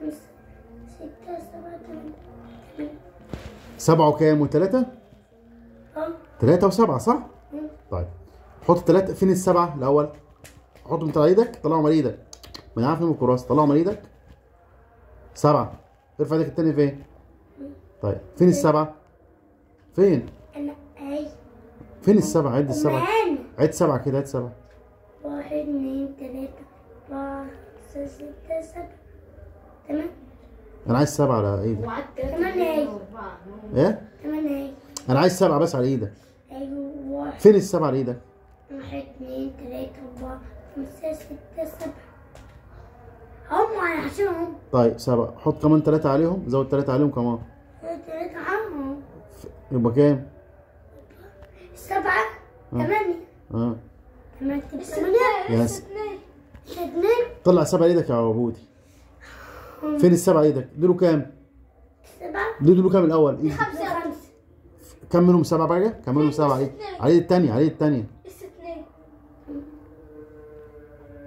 5 6 7 8. 7 وكام و3؟ 3 و7 صح؟ طيب حط 3 فين السبعة الأول؟ حطهم من ايدك، طلعهم على ايدك. من عارف من الكراسة، طلعهم على ايدك. 7. ارفع ايدك التاني فين؟ طيب فين السبعة؟ فين؟ فين السبعة؟ عد السبعة. عد 7 كده، عد 7. 1 2 3 4 5 6 7 تمام. أنا عايز 7 على ايدك. 8. إيه؟ 8. أنا عايز 7 بس على ايدك. أيوه. فين السبعة على ايدك؟ 1 2 3 4 5 6 7. هم على حسابهم. طيب 7. حط كمان 3 عليهم، زود 3 عليهم كمان. 3 عنهم. يبقى كام؟ 7 8. 8 يس. 2. طلع 7 على ايدك يا عبودي. فين السبعة على ايدك؟ دول كام؟ 7. دول كام الأول؟ 5. كم منهم 7 بقى؟ كم منهم 7 على على ايد التانية، على ايد التانية.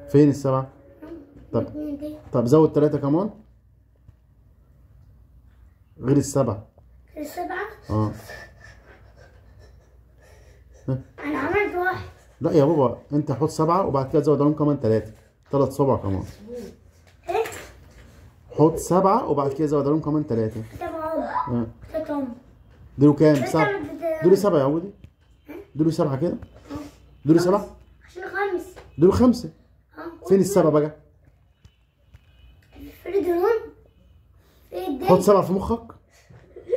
فين السبعة؟ طب زود 3 كمان غير السبعة. غير 7. اه. أنا عملت 1. لا يا بابا، انت حط 7 وبعد كده زود عليهم كمان 3 صبع كمان. ايه؟ حط 7 وبعد كده زود عليهم كمان 3. 7 دول كام؟ 7. دول 7 يا عودي. دول 7 كده. دول 7 عشان 5. دول 5. فين السبعة بقى؟ في الدرون. في الدين. حط 7 في مخك.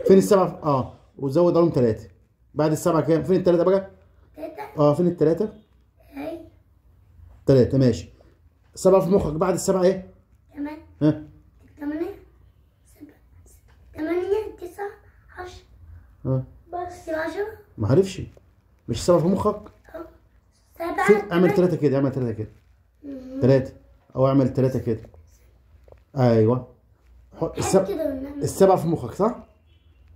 فين السبعة؟ وزود عليهم 3. بعد السبعة كام؟ فين ال3 بقى؟ 3. فين ال3؟ اهي 3 ماشي. 7 في مخك، بعد السبعة ايه؟ كمان. 8 7 8 9 10. بس 10. ما عرفش. مش 7 في مخك؟ 7. اعمل 3 كده، اعمل 3 كده. 3 او اعمل 3 كده. ايوه. حط السبعة في مخك صح؟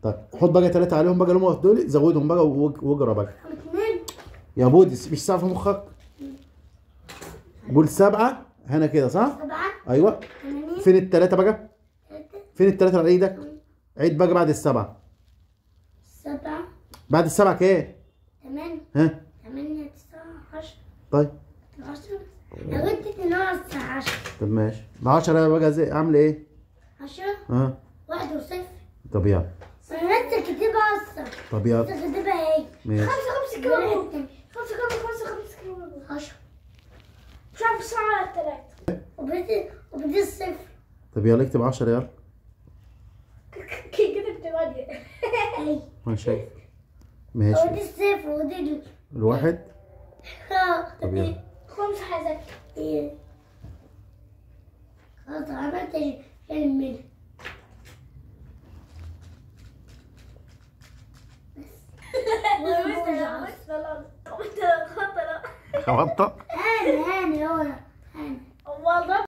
طيب حط بقى 3 عليهم بقى اللي هم دول، زودهم بقى واجرى بقى. 2. يا بودي مش 7 في مخك؟ قول 7 هنا كده صح؟ 7. ايوه. 8. فين ال3 بقى؟ 3. فين ال3 على ايدك؟ عيد بقى بعد السبعة. 7. بعد السبعة كام؟ 8. 8 9 10. طيب 10. لو انت ناقص 10. طب ماشي. ب 10 بقى زي اعمل ايه؟ 10. 1 و0. طب يلا. انت كاتبها اصلا. طب يلا. انت كاتبها ايه؟ ماشي. 5 كيلو. 5 كيلو. 10. مش عارف الساعة ولا 3. وبدي الصفر. طب يلا اكتب 10 يلا. كده بتبقى اي. ما شايف. ماشي. ودي الصفر ودي الواحد. طب يلا. 5 حاجات. ايه. خلاص عملت الملك. خبطة. هاني هو